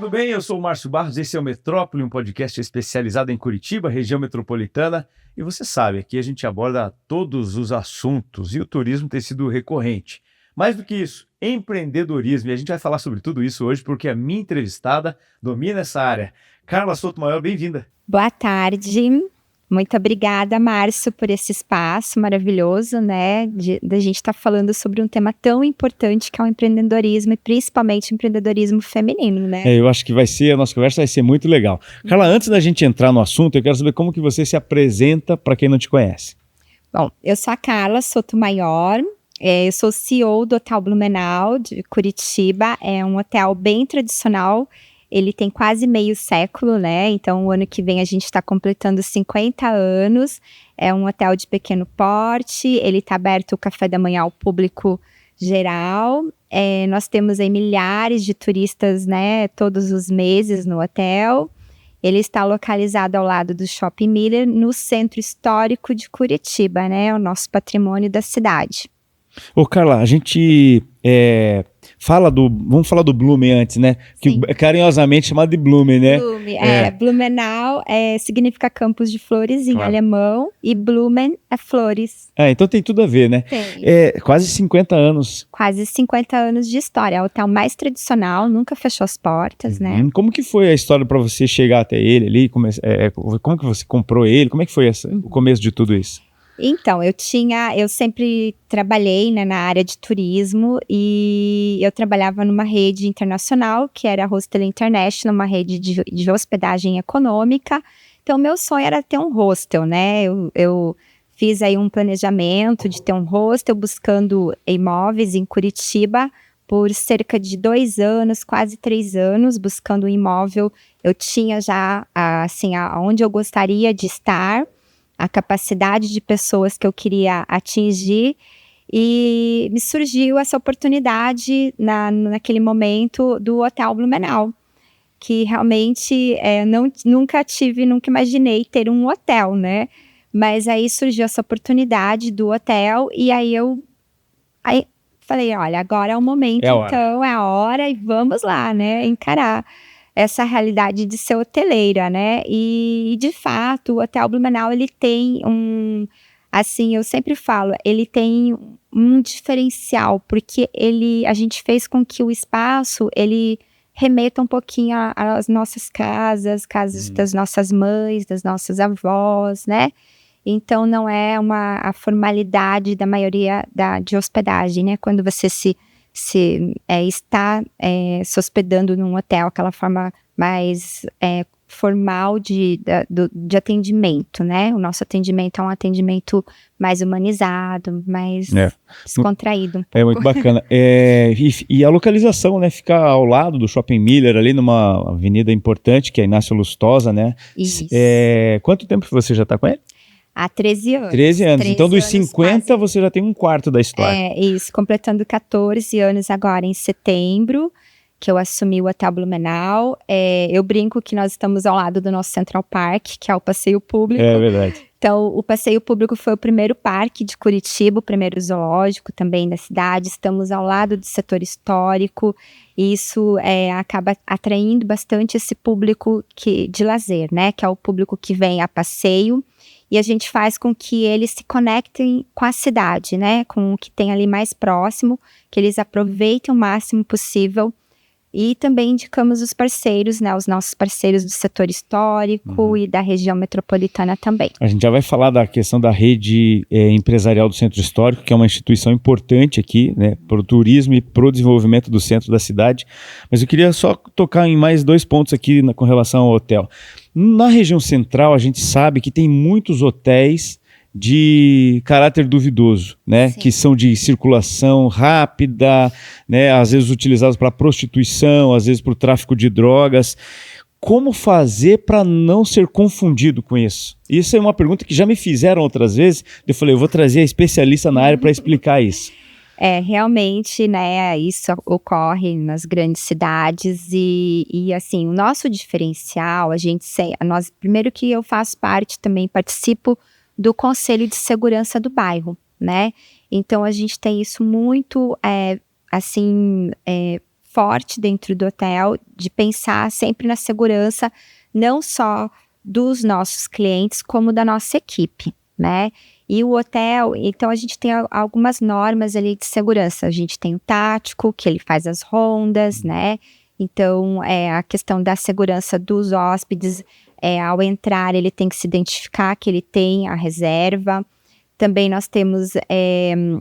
tudo bem? Eu sou o Márcio Barros, esse é o Metrópole, um podcast especializado em Curitiba, região metropolitana. E você sabe, aqui a gente aborda todos os assuntos e o turismo tem sido recorrente. Mais do que isso, empreendedorismo. E a gente vai falar sobre tudo isso hoje porque a minha entrevistada domina essa área. Carla Sotomayor, bem-vinda. Boa tarde. Muito obrigada, Márcio, por esse espaço maravilhoso, né, da gente estar falando sobre um tema tão importante que é o empreendedorismo e principalmente o empreendedorismo feminino, né? Eu acho que a nossa conversa vai ser muito legal. Carla, antes da gente entrar no assunto, eu quero saber como que você se apresenta para quem não te conhece. Bom, eu sou a Carla Sotomayor, eu sou CEO do Hotel Blumenau de Curitiba, é um hotel bem tradicional. Ele tem quase meio século, né? Então, o ano que vem a gente está completando 50 anos. É um hotel de pequeno porte. Ele está aberto o café da manhã ao público geral. Nós temos aí milhares de turistas, né? Todos os meses no hotel. Ele está localizado ao lado do Shopping Miller, no centro histórico de Curitiba, né? O nosso patrimônio da cidade. Ô, Carla, a gente vamos falar do Blumen antes, né? Sim. Que é carinhosamente chamado de Blumen, né? Blumenau significa campos de flores em alemão e Blumen é flores. Então tem tudo a ver, né? Tem. Quase 50 anos. Quase 50 anos de história. É o hotel mais tradicional, nunca fechou as portas, né? Como que foi a história para você chegar até ele ali? Como que você comprou ele? Como é que foi o começo de tudo isso? Então, eu sempre trabalhei, né, na área de turismo e eu trabalhava numa rede internacional, que era a Hostel International, uma rede de hospedagem econômica. Então, meu sonho era ter um hostel, né? Eu fiz aí um planejamento de ter um hostel buscando imóveis em Curitiba por cerca de 2 anos, quase 3 anos, buscando um imóvel. Eu tinha já, assim, onde eu gostaria de estar, a capacidade de pessoas que eu queria atingir, e me surgiu essa oportunidade naquele momento do Hotel Blumenau, que realmente nunca imaginei ter um hotel, né? Mas aí surgiu essa oportunidade do hotel e aí falei, olha, agora é o momento, então é a hora e vamos lá, né? Encarar essa realidade de ser hoteleira, né? E de fato, o Hotel Blumenau, ele tem assim, eu sempre falo, ele tem um diferencial, porque a gente fez com que o espaço, ele remeta um pouquinho às nossas casas das nossas mães, das nossas avós, né? Então, não é a formalidade da maioria de hospedagem, né? Quando você está se hospedando num hotel, aquela forma mais formal de atendimento, né? O nosso atendimento é um atendimento mais humanizado, mais descontraído. É muito bacana. E a localização, né? Fica ao lado do Shopping Miller, ali numa avenida importante, que é Inácio Lustosa, né? Isso. Quanto tempo que você já está com ele? Há 13 anos. 13 anos. Então, dos 50, quase, você já tem um quarto da história. Isso. Completando 14 anos agora em setembro, que eu assumi o Hotel Blumenau. Eu brinco que nós estamos ao lado do nosso Central Park, que é o passeio público. É verdade. Então, o passeio público foi o primeiro parque de Curitiba, o primeiro zoológico também da cidade. Estamos ao lado do setor histórico. E isso acaba atraindo bastante esse público de lazer, né? Que é o público que vem a passeio. E a gente faz com que eles se conectem com a cidade, né? Com o que tem ali mais próximo, que eles aproveitem o máximo possível. E também indicamos os parceiros, né? Os nossos parceiros do setor histórico e da região metropolitana também. A gente já vai falar da questão da rede empresarial do Centro Histórico, que é uma instituição importante aqui, né? Para o turismo e para o desenvolvimento do centro da cidade. Mas eu queria só tocar em mais 2 pontos aqui com relação ao hotel. Na região central, a gente sabe que tem muitos hotéis de caráter duvidoso, né? Sim. Que são de circulação rápida, né? Às vezes utilizados para prostituição, às vezes para o tráfico de drogas. Como fazer para não ser confundido com isso? Isso é uma pergunta que já me fizeram outras vezes. Eu falei, eu vou trazer a especialista na área para explicar isso. Realmente, né, isso ocorre nas grandes cidades e assim, o nosso diferencial, primeiro que eu faço parte também, participo do Conselho de Segurança do Bairro, né, então a gente tem isso muito, forte dentro do hotel de pensar sempre na segurança, não só dos nossos clientes, como da nossa equipe, né? E o hotel, então a gente tem algumas normas ali de segurança. A gente tem o tático, que ele faz as rondas, né? Então, a questão da segurança dos hóspedes, ao entrar, ele tem que se identificar que ele tem a reserva. Também nós temos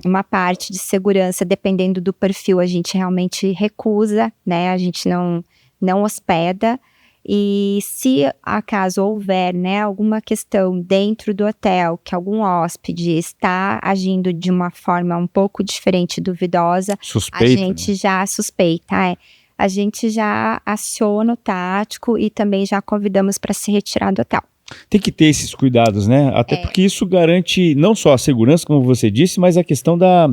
uma parte de segurança, dependendo do perfil, a gente realmente recusa, né? A gente não hospeda. E se acaso houver, né, alguma questão dentro do hotel, que algum hóspede está agindo de uma forma um pouco diferente, duvidosa, Suspeita, a gente já suspeita, a gente já aciona o tático e também já convidamos para se retirar do hotel. Tem que ter esses cuidados, né? Até porque isso garante não só a segurança, como você disse, mas a questão da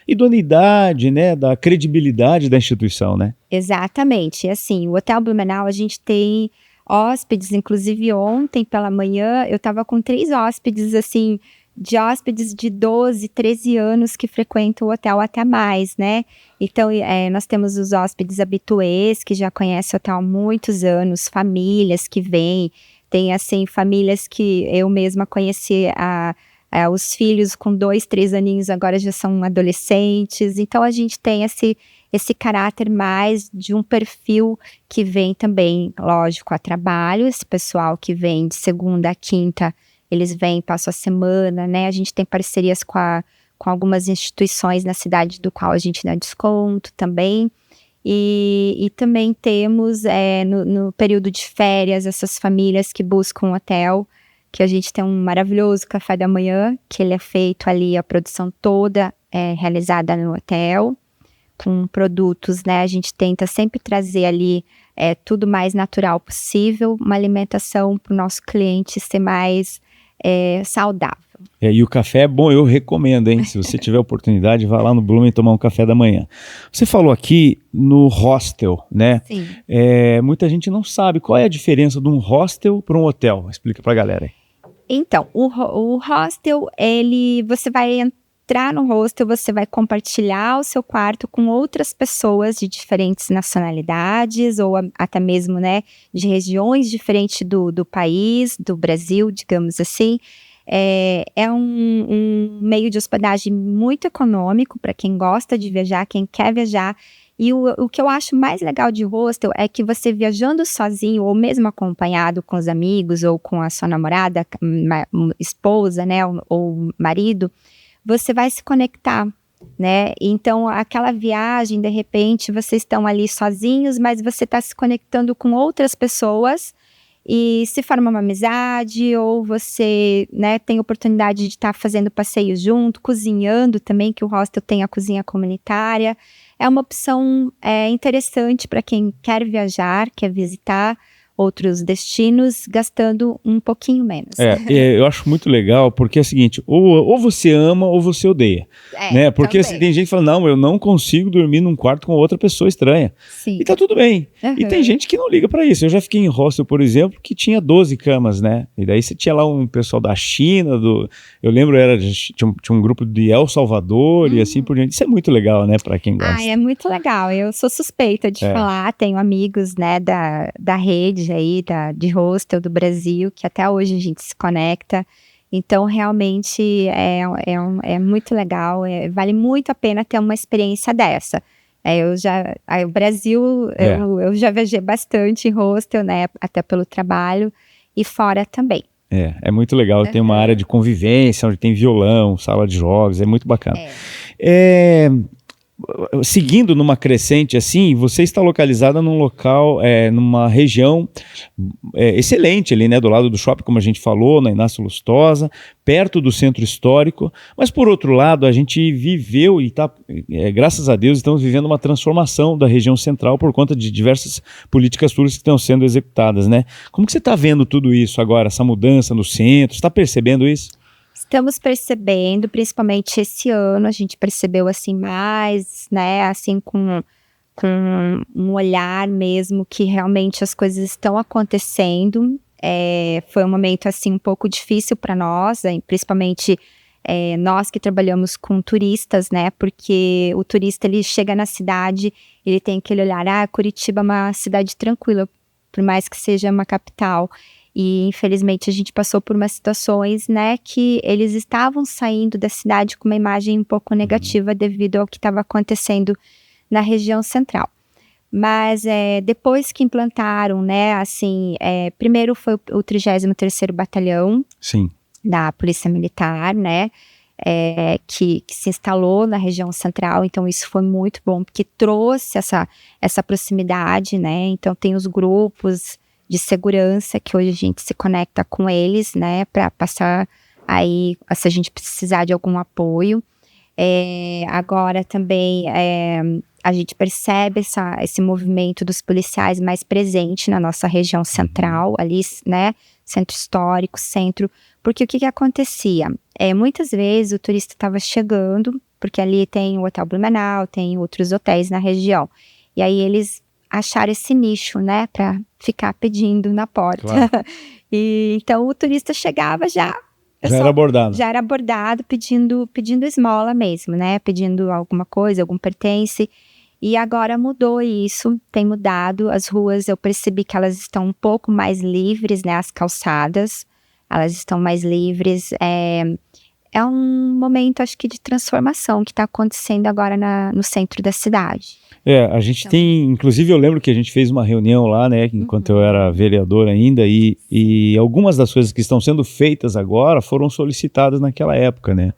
idoneidade, né? Da credibilidade da instituição, né? Exatamente. Assim, o Hotel Blumenau, a gente tem hóspedes, inclusive ontem pela manhã, eu estava com 3 hóspedes, assim, de hóspedes de 12, 13 anos que frequentam o hotel até mais, né? Então, nós temos os hóspedes habituês, que já conhecem o hotel há muitos anos, famílias que vêm. Tem, assim, famílias que eu mesma conheci, os filhos com 2, 3 aninhos agora já são adolescentes. Então, a gente tem esse caráter mais de um perfil que vem também, lógico, a trabalho. Esse pessoal que vem de segunda a quinta, eles vêm, passam a semana, né? A gente tem parcerias com algumas instituições na cidade do qual a gente dá desconto também. E também temos no período de férias essas famílias que buscam um hotel, que a gente tem um maravilhoso café da manhã, que ele é feito ali, a produção toda é realizada no hotel, com produtos, né? A gente tenta sempre trazer ali tudo mais natural possível, uma alimentação para o nosso cliente ser mais saudável. E o café é bom, eu recomendo, hein? Se você tiver oportunidade, vá lá no Blumen tomar um café da manhã. Você falou aqui no hostel, né? Sim. Muita gente não sabe qual é a diferença de um hostel para um hotel. Explica pra galera aí. Então, o hostel, você vai entrar no hostel, você vai compartilhar o seu quarto com outras pessoas de diferentes nacionalidades ou até mesmo, né, de regiões diferentes do país, do Brasil, digamos assim. É um meio de hospedagem muito econômico para quem gosta de viajar, quem quer viajar. E o que eu acho mais legal de hostel é que você viajando sozinho ou mesmo acompanhado com os amigos ou com a sua namorada, esposa, né, ou marido, você vai se conectar, né? Então, aquela viagem, de repente, vocês estão ali sozinhos, mas você está se conectando com outras pessoas e se forma uma amizade, ou você, né, tem oportunidade de estar fazendo passeio junto, cozinhando também, que o hostel tem a cozinha comunitária. É uma opção interessante para quem quer viajar, quer visitar outros destinos, gastando um pouquinho menos. Eu acho muito legal, porque é o seguinte, ou você ama ou você odeia, né? Porque assim, tem gente que fala, não, eu não consigo dormir num quarto com outra pessoa estranha. Sim. E tá tudo bem. E tem gente que não liga pra isso. Eu já fiquei em hostel, por exemplo, que tinha 12 camas, né? E daí você tinha lá um pessoal da China, eu lembro, tinha um grupo de El Salvador e assim por diante. Isso é muito legal, né, pra quem gosta. É muito legal. Eu sou suspeita de falar, tenho amigos, né, da rede aí, de hostel do Brasil, que até hoje a gente se conecta. Então, realmente, é muito legal, vale muito a pena ter uma experiência dessa. O Brasil, eu já viajei bastante em hostel, né, até pelo trabalho, e fora também. É muito legal, tem uma área de convivência, onde tem violão, sala de jogos, é muito bacana. Seguindo numa crescente assim, você está localizada num local, numa região excelente ali, né, do lado do shopping, como a gente falou, na Inácio Lustosa, perto do centro histórico, mas por outro lado, a gente viveu e está, graças a Deus, estamos vivendo uma transformação da região central por conta de diversas políticas públicas que estão sendo executadas, né? Como que você está vendo tudo isso agora, essa mudança no centro, está percebendo isso? Estamos percebendo, principalmente esse ano, a gente percebeu assim mais, né, assim com um olhar mesmo que realmente as coisas estão acontecendo. Foi um momento assim um pouco difícil para nós, principalmente nós que trabalhamos com turistas, né? Porque o turista, ele chega na cidade, ele tem aquele olhar, Curitiba é uma cidade tranquila, por mais que seja uma capital. E, infelizmente, a gente passou por umas situações, né, que eles estavam saindo da cidade com uma imagem um pouco negativa devido ao que estava acontecendo na região central. Mas depois que implantaram, né, assim, primeiro foi o 33º Batalhão Sim. da Polícia Militar, né, que se instalou na região central, então isso foi muito bom, porque trouxe essa proximidade, né, então tem os grupos de segurança que hoje a gente se conecta com eles, né, para passar aí, se a gente precisar de algum apoio. Agora também a gente percebe esse movimento dos policiais mais presente na nossa região central, ali, né, centro histórico, centro, porque o que acontecia? Muitas vezes o turista estava chegando, porque ali tem o Hotel Blumenau, tem outros hotéis na região, e aí eles acharam esse nicho, né, para ficar pedindo na porta. Claro. E então o turista chegava já era abordado pedindo esmola mesmo, né? Pedindo alguma coisa, algum pertence. E agora mudou isso, tem mudado. As ruas, eu percebi que elas estão um pouco mais livres, né? As calçadas, elas estão mais livres. É um momento, acho que, de transformação que está acontecendo agora no centro da cidade. A gente tem, inclusive eu lembro que a gente fez uma reunião lá, né, enquanto eu era vereador ainda, e algumas das coisas que estão sendo feitas agora foram solicitadas naquela época, né,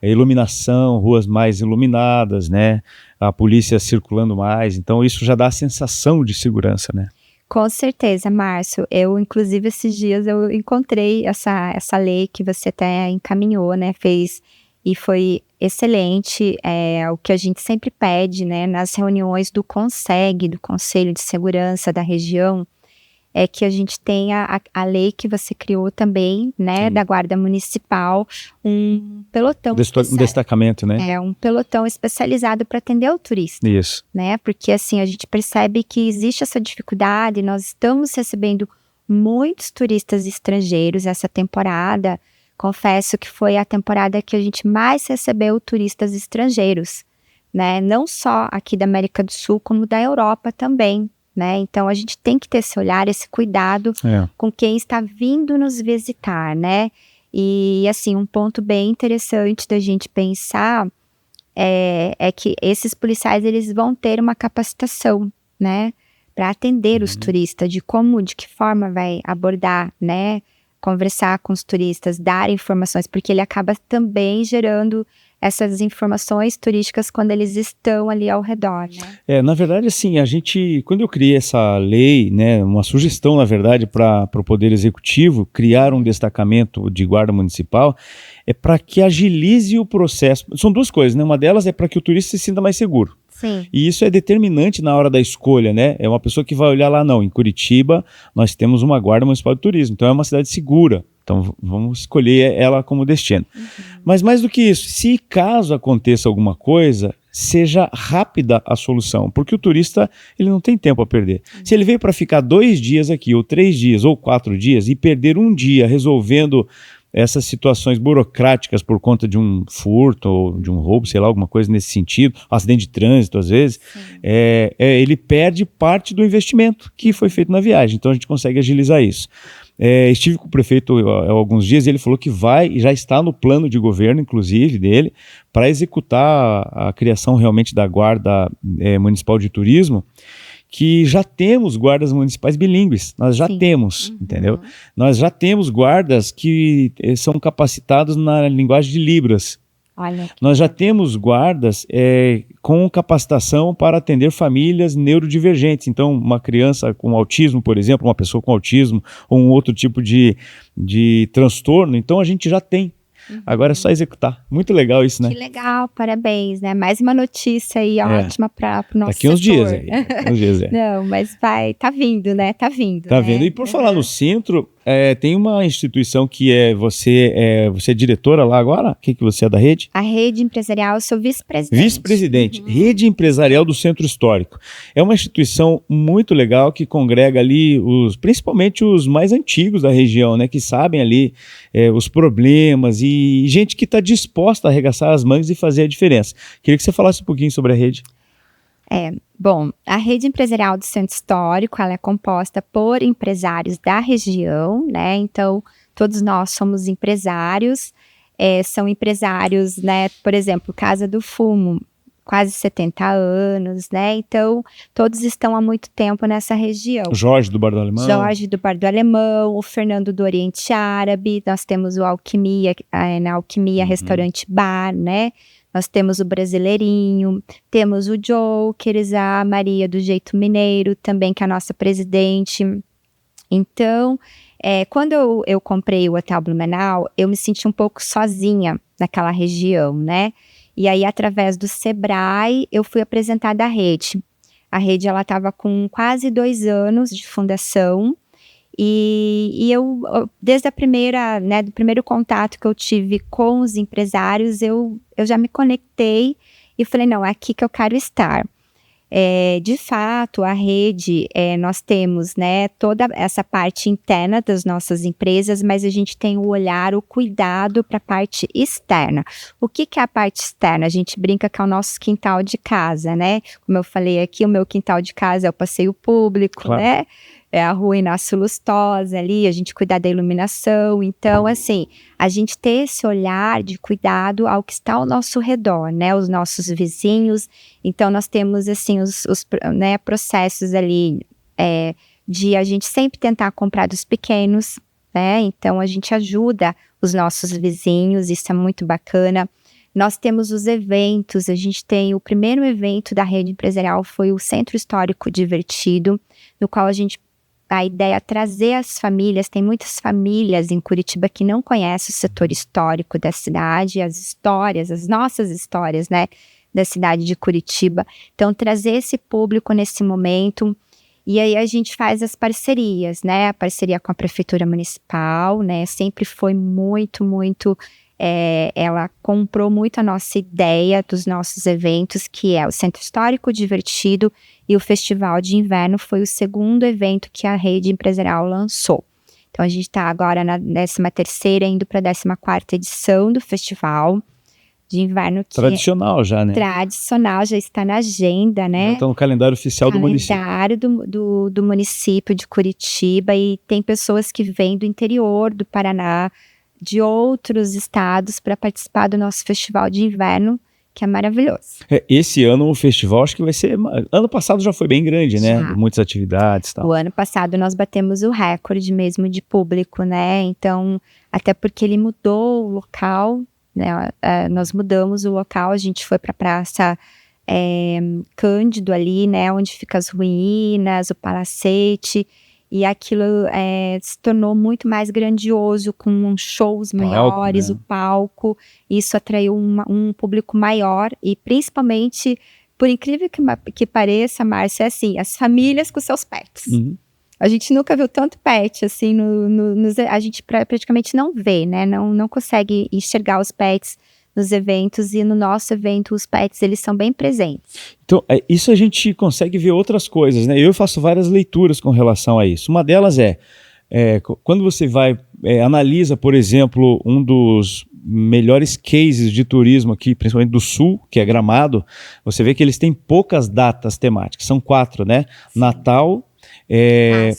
a iluminação, ruas mais iluminadas, né, a polícia circulando mais, então isso já dá a sensação de segurança, né. Com certeza, Márcio, inclusive esses dias eu encontrei essa lei que você até encaminhou, né, fez, e foi excelente, o que a gente sempre pede, né, nas reuniões do CONSEG, do Conselho de Segurança da região, é que a gente tenha a lei que você criou também, né, da Guarda Municipal, um pelotão um destacamento, né? Um pelotão especializado para atender o turista. Isso. Né, porque assim, a gente percebe que existe essa dificuldade, nós estamos recebendo muitos turistas estrangeiros essa temporada. Confesso que foi a temporada que a gente mais recebeu turistas estrangeiros, né? Não só aqui da América do Sul, como da Europa também, né? Então a gente tem que ter esse olhar, esse cuidado com quem está vindo nos visitar, né? E assim, um ponto bem interessante da gente pensar é que esses policiais, eles vão ter uma capacitação, né? Para atender os turistas, de que forma vai abordar, né? Conversar com os turistas, dar informações, porque ele acaba também gerando essas informações turísticas quando eles estão ali ao redor, né? Na verdade, assim, quando eu criei essa lei, né, uma sugestão, na verdade, para o Poder Executivo criar um destacamento de guarda municipal, para que agilize o processo. São duas coisas, né? Uma delas é para que o turista se sinta mais seguro. Sim. E isso é determinante na hora da escolha, né? É uma pessoa que vai olhar lá, não, em Curitiba nós temos uma guarda municipal de turismo, então é uma cidade segura, então vamos escolher ela como destino. Mas mais do que isso, se caso aconteça alguma coisa, seja rápida a solução, porque o turista, ele não tem tempo a perder. Se ele veio para ficar 2 dias aqui, ou 3 dias, ou 4 dias, e perder um dia resolvendo essas situações burocráticas por conta de um furto ou de um roubo, sei lá, alguma coisa nesse sentido, acidente de trânsito às vezes, ele perde parte do investimento que foi feito na viagem, então a gente consegue agilizar isso. Estive com o prefeito há alguns dias e ele falou que já está no plano de governo, inclusive, dele, para executar a criação realmente da Guarda Municipal de Turismo, que já temos guardas municipais bilíngues, nós já temos, entendeu? Nós já temos guardas que são capacitados na linguagem de Libras. Nós já temos guardas com capacitação para atender famílias neurodivergentes. Então, uma criança com autismo, por exemplo, uma pessoa com autismo ou um outro tipo de transtorno, então a gente já tem. Agora é só executar. Muito legal isso, né? Que legal, parabéns, né? Mais uma notícia aí ótima para o nosso Daqui uns dias aí. Não, mas tá vindo, né? Tá vindo. E por falar no centro, tem uma instituição que você é diretora lá agora? O que você é da rede? A rede empresarial, eu sou vice-presidente. Vice-presidente, Rede Empresarial do Centro Histórico. É uma instituição muito legal que congrega ali principalmente os mais antigos da região, né, que sabem ali os problemas e gente que está disposta a arregaçar as mangas e fazer a diferença. Queria que você falasse um pouquinho sobre a rede. Bom, a rede empresarial do Centro Histórico, ela é composta por empresários da região, né? Então, todos nós somos empresários, são empresários, né? Por exemplo, Casa do Fumo, quase 70 anos, né? Então, todos estão há muito tempo nessa região. Jorge do Bar do Alemão. Jorge do Bar do Alemão, o Fernando do Oriente Árabe, nós temos o Alquimia, na Alquimia Restaurante Bar, né? Nós temos o Brasileirinho, temos o Jokers, a Maria do Jeito Mineiro, também que é a nossa presidente. Então, quando eu comprei o Hotel Blumenau, eu me senti um pouco sozinha naquela região, né? E aí, através do Sebrae, eu fui apresentada à rede. A rede, ela estava com quase 2 anos de fundação. E eu, desde a primeira, né, do primeiro contato que eu tive com os empresários, eu já me conectei e falei, não, é aqui que eu quero estar. De fato, a rede, nós temos, né, toda essa parte interna das nossas empresas, mas a gente tem o olhar, o cuidado para a parte externa. O que é a parte externa? A gente brinca que é o nosso quintal de casa, né? Como eu falei aqui, o meu quintal de casa é o passeio público, claro, né? É a rua Inácio Lustosa ali, a gente cuidar da iluminação. Então, assim, a gente ter esse olhar de cuidado ao que está ao nosso redor, né? Os nossos vizinhos. Então, nós temos, assim, os né, processos ali de a gente sempre tentar comprar dos pequenos, né? Então, a gente ajuda os nossos vizinhos, isso é muito bacana. Nós temos os eventos, a gente tem o primeiro evento da rede empresarial foi o Centro Histórico Divertido, no qual a ideia é trazer as famílias, tem muitas famílias em Curitiba que não conhecem o setor histórico da cidade, as histórias, as nossas histórias, né, da cidade de Curitiba. Então, trazer esse público nesse momento, e aí a gente faz as parcerias, né, a parceria com a Prefeitura Municipal, né, sempre foi muito, ela comprou muito a nossa ideia dos nossos eventos, que é o Centro Histórico Divertido e o Festival de Inverno foi o segundo evento que a rede empresarial lançou. Então, a gente está agora na 13ª, indo para a 14ª edição do Festival de Inverno. Que tradicional já, né? Tradicional, já está na agenda, né? Já está no calendário oficial do município. Calendário do município de Curitiba, e tem pessoas que vêm do interior do Paraná, de outros estados, para participar do nosso Festival de Inverno, que é maravilhoso. Esse ano o festival acho que vai ser... Ano passado já foi bem grande, né? Muitas atividades e tal. O ano passado nós batemos o recorde mesmo de público, né? Então, até porque ele mudou o local, né? Nós mudamos o local, a gente foi para a Praça Cândido ali, né? Onde ficam as ruínas, o palacete... E aquilo se tornou muito mais grandioso, com shows maiores, né? O palco. Isso atraiu um público maior e, principalmente, por incrível que pareça, Márcia, é assim, as famílias com seus pets. Uhum. A gente nunca viu tanto pet, assim, a gente praticamente não vê, né? Não consegue enxergar os pets nos eventos, e no nosso evento os pets, eles são bem presentes. Então, isso a gente consegue ver outras coisas, né? Eu faço várias leituras com relação a isso. Uma delas quando você analisa, por exemplo, um dos melhores cases de turismo aqui, principalmente do Sul, que é Gramado, você vê que eles têm poucas datas temáticas, são 4, né? Sim. Natal,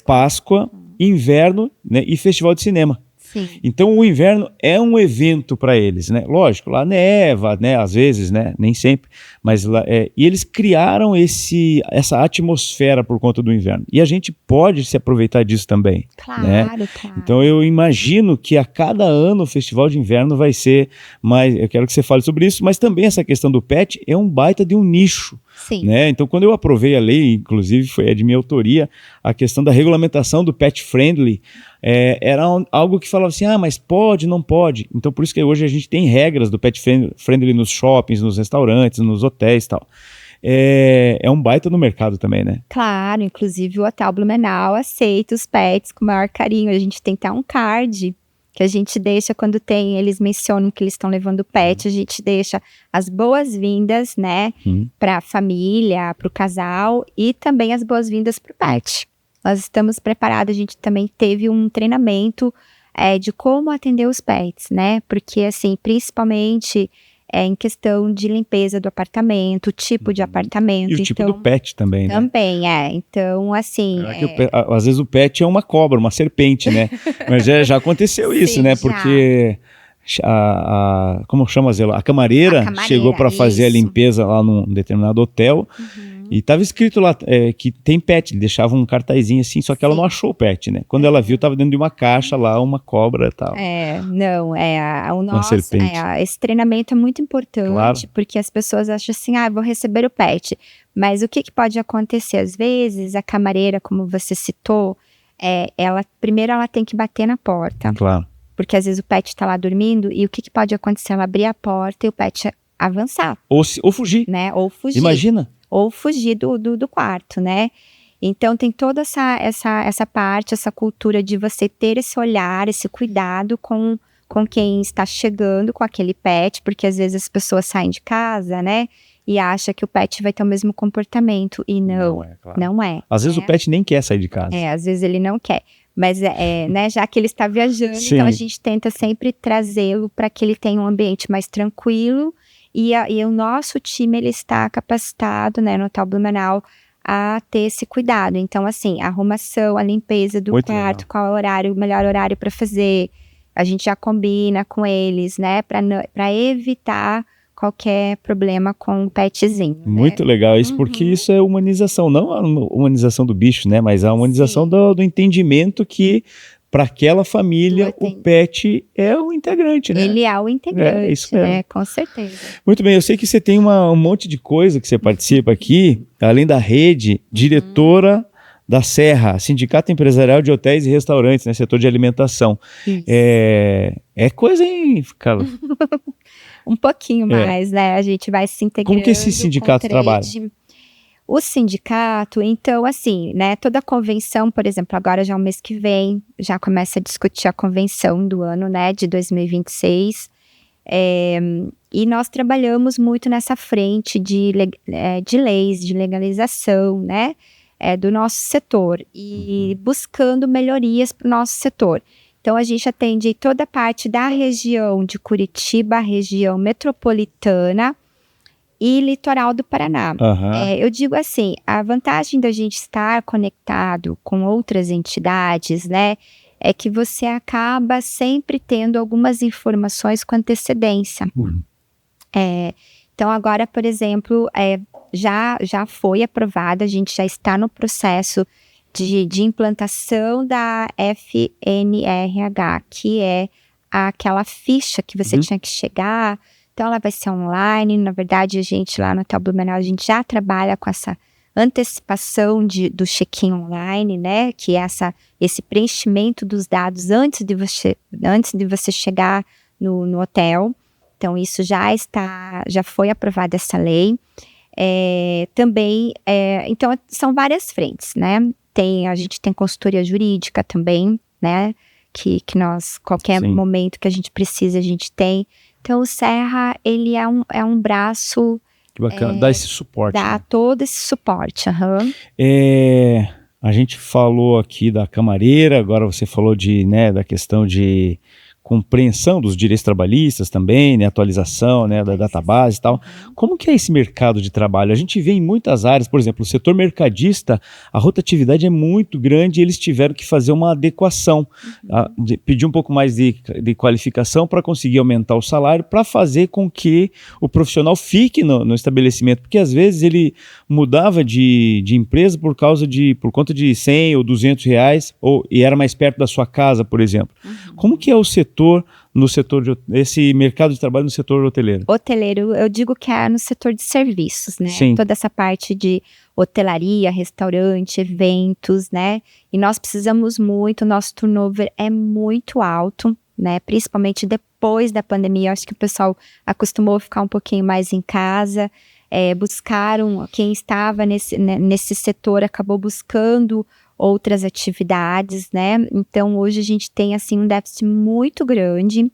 Páscoa, Inverno, né? E Festival de Cinema. Sim. Então o inverno é um evento para eles, né? Lógico, lá neva, né? Às vezes, né? Nem sempre, mas lá, e eles criaram essa atmosfera por conta do inverno. E a gente pode se aproveitar disso também. Claro, né? Claro. Então eu imagino que a cada ano o Festival de Inverno vai ser mais. Eu quero que você fale sobre isso, mas também essa questão do pet é um baita de um nicho. Sim. Né? Então, quando eu aprovei a lei, inclusive foi de minha autoria, a questão da regulamentação do pet friendly, era algo que falava assim, mas pode, não pode. Então, por isso que hoje a gente tem regras do pet friendly nos shoppings, nos restaurantes, nos hotéis e tal. é um baita no mercado também, né? Claro, inclusive o Hotel Blumenau aceita os pets com o maior carinho. A gente tem até um card que a gente deixa quando eles mencionam que eles estão levando o pet, a gente deixa as boas-vindas, né, para a família, para o casal e também as boas-vindas para o pet. Nós estamos preparados, a gente também teve um treinamento de como atender os pets, né, porque assim, principalmente em questão de limpeza do apartamento, tipo de apartamento. E o tipo do pet também, né? Também, então assim... Às vezes o pet é uma cobra, uma serpente, né? Mas já aconteceu isso, Sim, né? já. Porque como chama a camareira chegou para fazer a limpeza lá num determinado hotel e estava escrito lá que tem pet, deixava um cartazinho assim, só que ela não achou o pet, né? Quando ela viu, estava dentro de uma caixa lá, uma cobra e tal. Serpente. Esse treinamento é muito importante, claro. Porque as pessoas acham assim, vou receber o pet, mas o que pode acontecer? Às vezes, a camareira, como você citou, primeiro ela tem que bater na porta. Claro. Porque às vezes o pet está lá dormindo e o que pode acontecer? Ela abrir a porta e o pet avançar. Ou fugir. Né? Ou fugir. Imagina. Ou fugir do quarto, né? Então tem toda essa parte, essa cultura de você ter esse olhar, esse cuidado com quem está chegando com aquele pet, porque às vezes as pessoas saem de casa, né? E acham que o pet vai ter o mesmo comportamento. E não é. Claro. Não é. Às vezes o pet nem quer sair de casa. Às vezes ele não quer. Mas, né, já que ele está viajando, Sim. Então a gente tenta sempre trazê-lo para que ele tenha um ambiente mais tranquilo e o nosso time, ele está capacitado, né, no Hotel Blumenau a ter esse cuidado. Então, assim, a arrumação, a limpeza do quarto, qual é o melhor horário para fazer, a gente já combina com eles, né, para evitar qualquer problema com o petzinho. Muito legal isso, porque isso é humanização, não a humanização do bicho, né? Mas a humanização do entendimento que para aquela família o pet é o integrante, né? Ele é o integrante, isso mesmo. Né? Com certeza. Muito bem, eu sei que você tem um monte de coisa que você participa aqui, além da rede, diretora da Serra, Sindicato Empresarial de Hotéis e Restaurantes, né? Setor de alimentação. Isso. É coisa, hein, Carla? Um pouquinho mais, né? A gente vai se integrando. Como que esse sindicato trabalha? O sindicato, então, assim, né? Toda a convenção, por exemplo, agora já o mês que vem, já começa a discutir a convenção do ano, né? De 2026. E nós trabalhamos muito nessa frente de leis, de legalização, né? Do nosso setor. E buscando melhorias para o nosso setor. Então, a gente atende toda a parte da região de Curitiba, região metropolitana e litoral do Paraná. Eu digo assim, a vantagem da gente estar conectado com outras entidades, né, é que você acaba sempre tendo algumas informações com antecedência. Então, agora, por exemplo, já foi aprovada, a gente já está no processo de implantação da FNRH, que é aquela ficha que você tinha que chegar. Então, ela vai ser online. Na verdade, a gente lá no Hotel Blumenau, a gente já trabalha com essa antecipação do check-in online, né? Que é esse preenchimento dos dados antes de você chegar no hotel. Então, isso já foi aprovada essa lei. Também, então, são várias frentes, né? A gente tem consultoria jurídica também, né? Que nós, qualquer momento que a gente precisa, a gente tem. Então, o Serra, ele é um braço... Que bacana, dá esse suporte. Dá todo esse suporte, A gente falou aqui da camareira, agora você falou da questão de compreensão dos direitos trabalhistas também, né, atualização, né, da database e tal. Como que é esse mercado de trabalho? A gente vê em muitas áreas, por exemplo, o setor mercadista, a rotatividade é muito grande e eles tiveram que fazer uma adequação, pedir um pouco mais de qualificação para conseguir aumentar o salário, para fazer com que o profissional fique no estabelecimento, porque às vezes ele mudava de empresa por conta de 100 ou 200 reais, e era mais perto da sua casa, por exemplo. Como que é esse mercado de trabalho no setor hoteleiro? Hoteleiro, eu digo que é no setor de serviços, né? Sim. Toda essa parte de hotelaria, restaurante, eventos, né? E nós precisamos muito, nosso turnover é muito alto, né? Principalmente depois da pandemia, eu acho que o pessoal acostumou a ficar um pouquinho mais em casa. quem estava nesse setor acabou buscando outras atividades, né? Então, hoje a gente tem, assim, um déficit muito grande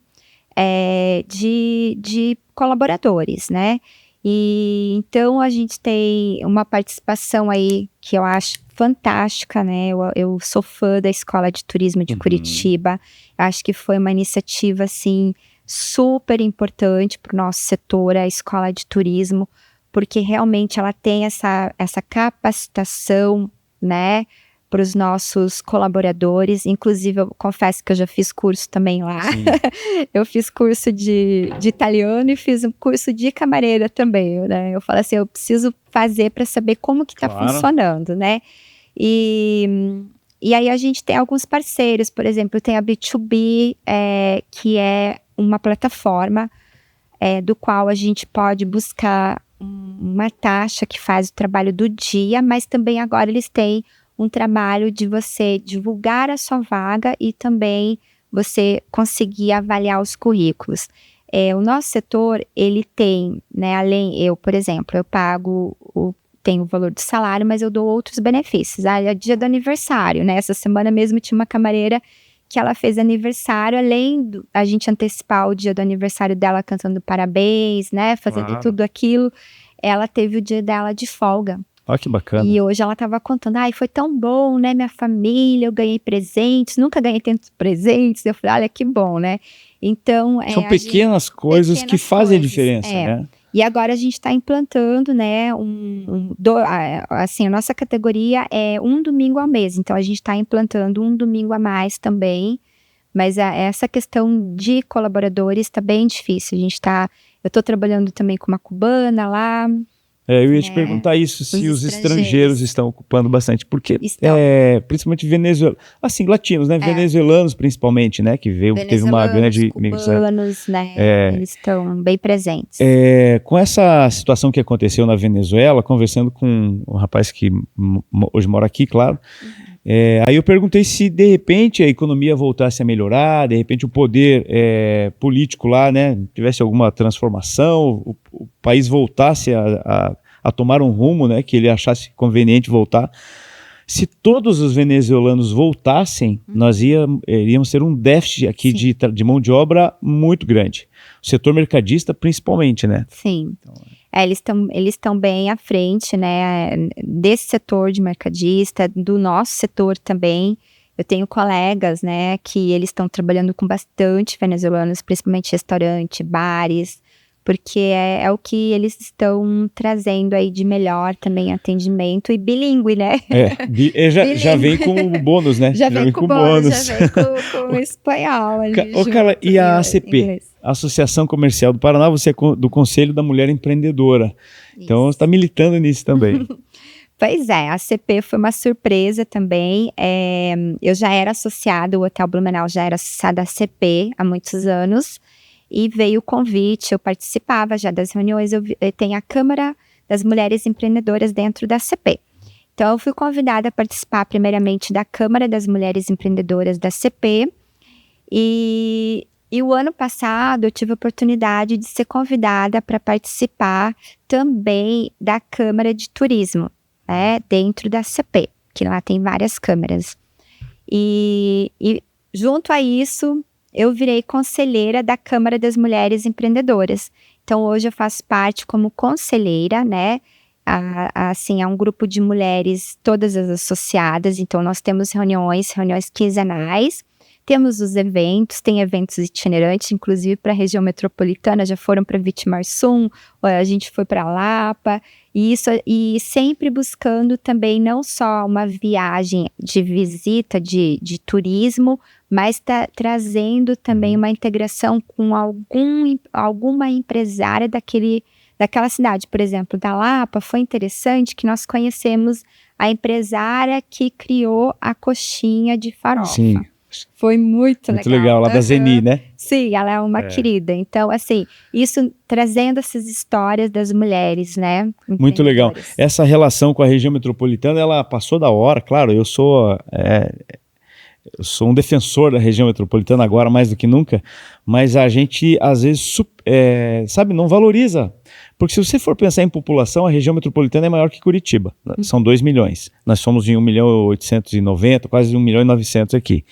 de colaboradores, né? E então a gente tem uma participação aí que eu acho fantástica, né? Eu sou fã da Escola de Turismo de Curitiba. Acho que foi uma iniciativa, assim, super importante para o nosso setor, a Escola de Turismo, porque realmente ela tem essa capacitação, né, para os nossos colaboradores. Inclusive, eu confesso que eu já fiz curso também lá. Eu fiz curso de italiano e fiz um curso de camareira também, né? Eu falo assim, eu preciso fazer para saber como que está funcionando, né? E aí a gente tem alguns parceiros, por exemplo, tem a B2B, que é uma plataforma do qual a gente pode buscar uma taxa que faz o trabalho do dia, mas também agora eles têm um trabalho de você divulgar a sua vaga e também você conseguir avaliar os currículos. O nosso setor, ele tem, né, por exemplo, eu pago tenho o valor do salário, mas eu dou outros benefícios. É dia do aniversário, né? Essa semana mesmo tinha uma camareira que ela fez aniversário, além a gente antecipar o dia do aniversário dela cantando parabéns, né? Fazendo tudo aquilo, ela teve o dia dela de folga. Olha que bacana. E hoje ela estava contando, foi tão bom, né, minha família, eu ganhei presentes, nunca ganhei tantos presentes. Eu falei, olha que bom, né? Então, são pequenas coisas que fazem a diferença, né? E agora a gente está implantando, né, assim, a nossa categoria é um domingo ao mês, então a gente está implantando um domingo a mais também, mas essa questão de colaboradores está bem difícil. Eu estou trabalhando também com uma cubana lá. Eu ia te perguntar isso, se os estrangeiros estão ocupando bastante, porque principalmente venezuelanos, assim, latinos, né, venezuelanos principalmente, né, que teve uma grande migração. Cubanos, né, eles estão bem presentes. Com essa situação que aconteceu na Venezuela, conversando com um rapaz que hoje mora aqui, claro, aí eu perguntei se de repente a economia voltasse a melhorar, de repente o poder político lá, né, tivesse alguma transformação, o país voltasse a tomar um rumo, né, que ele achasse conveniente voltar. Se todos os venezuelanos voltassem, nós iríamos ter um déficit aqui de mão de obra muito grande. O setor mercadista principalmente, né? Sim. Então, eles estão bem à frente, né, desse setor de mercadista, do nosso setor também. Eu tenho colegas, né, que eles estão trabalhando com bastante venezuelanos, principalmente restaurante, bares, porque é o que eles estão trazendo aí de melhor também, atendimento e bilíngue, né? Já vem com o bônus, né? Já vem com bônus, já vem com o espanhol ali. Carla, e a ACP, Associação Comercial do Paraná, você é do Conselho da Mulher Empreendedora. Isso. Então, você está militando nisso também. Pois é, a ACP foi uma surpresa também. Eu já era associada, o Hotel Blumenau já era associada à ACP há muitos anos. E veio o convite, eu participava já das reuniões, eu tenho a Câmara das Mulheres Empreendedoras dentro da CP. Então, eu fui convidada a participar primeiramente da Câmara das Mulheres Empreendedoras da CP, e o ano passado eu tive a oportunidade de ser convidada para participar também da Câmara de Turismo, né, dentro da CP, que lá tem várias câmaras. E junto a isso, eu virei conselheira da Câmara das Mulheres Empreendedoras. Então, hoje eu faço parte como conselheira, né? Assim, é um grupo de mulheres, todas as associadas. Então, nós temos reuniões quinzenais, temos os eventos, tem eventos itinerantes, inclusive para a região metropolitana, já foram para Vitimarsum, a gente foi para Lapa, e sempre buscando também não só uma viagem de visita, de turismo, mas trazendo também uma integração com alguma empresária daquela cidade. Por exemplo, da Lapa, foi interessante que nós conhecemos a empresária que criou a coxinha de farofa. Sim. Foi muito legal, lá da Zeni, né? Sim, ela é uma querida. Então, assim, isso trazendo essas histórias das mulheres, né? Muito legal. Essa relação com a região metropolitana, ela passou da hora, claro, eu sou um defensor da região metropolitana agora mais do que nunca, mas a gente às vezes, não valoriza, Porque se você for pensar em população, a região metropolitana é maior que Curitiba, são 2 milhões. Nós somos em 1.890.000, quase 1.900.000 aqui.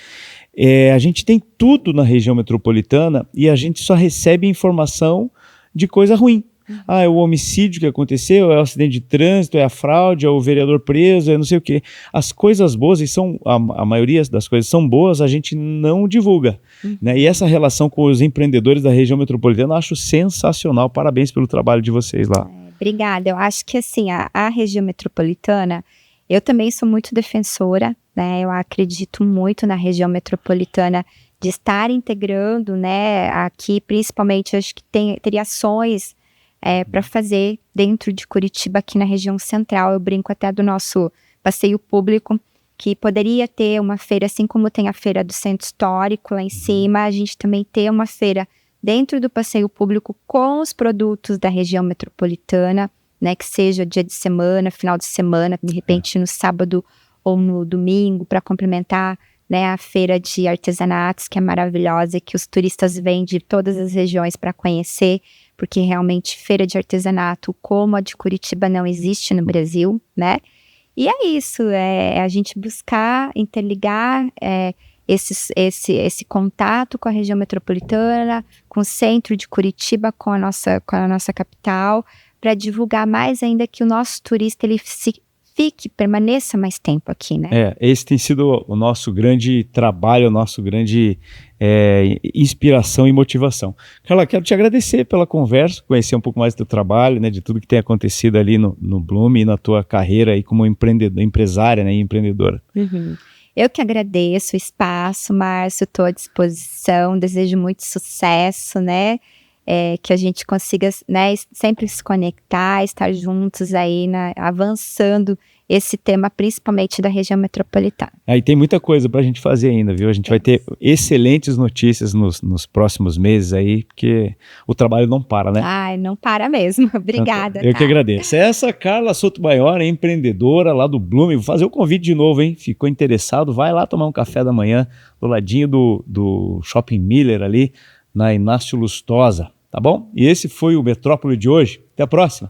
A gente tem tudo na região metropolitana e a gente só recebe informação de coisa ruim. É o homicídio que aconteceu, é o acidente de trânsito, é a fraude, é o vereador preso, é não sei o quê. As coisas boas, e a maioria das coisas são boas, a gente não divulga. Né? E essa relação com os empreendedores da região metropolitana eu acho sensacional. Parabéns pelo trabalho de vocês lá. Obrigada. Eu acho que assim, a região metropolitana, eu também sou muito defensora, né? Eu acredito muito na região metropolitana de estar integrando, né? Aqui, principalmente, acho que teria ações para fazer dentro de Curitiba, aqui na região central. Eu brinco até do nosso passeio público, que poderia ter uma feira, assim como tem a feira do centro histórico lá em cima, a gente também ter uma feira dentro do passeio público com os produtos da região metropolitana, né, que seja dia de semana, final de semana, de repente no sábado ou no domingo, para complementar, né, a feira de artesanatos, que é maravilhosa, que os turistas vêm de todas as regiões para conhecer, porque realmente feira de artesanato como a de Curitiba não existe no Brasil, né? E é isso, a gente buscar interligar esse contato com a região metropolitana, com o centro de Curitiba, com a nossa capital, para divulgar mais ainda que o nosso turista ele permaneça mais tempo aqui, né? Esse tem sido o nosso grande trabalho, o nosso grande inspiração e motivação. Carla, quero te agradecer pela conversa, conhecer um pouco mais do teu trabalho, né, de tudo que tem acontecido ali no Blume e na tua carreira aí como empresária, né, e empreendedora. Eu que agradeço o espaço, Márcio, estou à disposição, desejo muito sucesso, né? Que a gente consiga, né, sempre se conectar, estar juntos aí, avançando esse tema, principalmente da região metropolitana. E tem muita coisa para a gente fazer ainda, viu? A gente vai ter excelentes notícias nos próximos meses aí, porque o trabalho não para, né? Não para mesmo. Obrigada. Eu que agradeço. Essa Carla Sotomayor, empreendedora lá do Blume. Vou fazer o convite de novo, hein? Ficou interessado? Vai lá tomar um café da manhã do ladinho do Shopping Miller ali, na Inácio Lustosa. Tá bom? E esse foi o Metrópole de hoje. Até a próxima.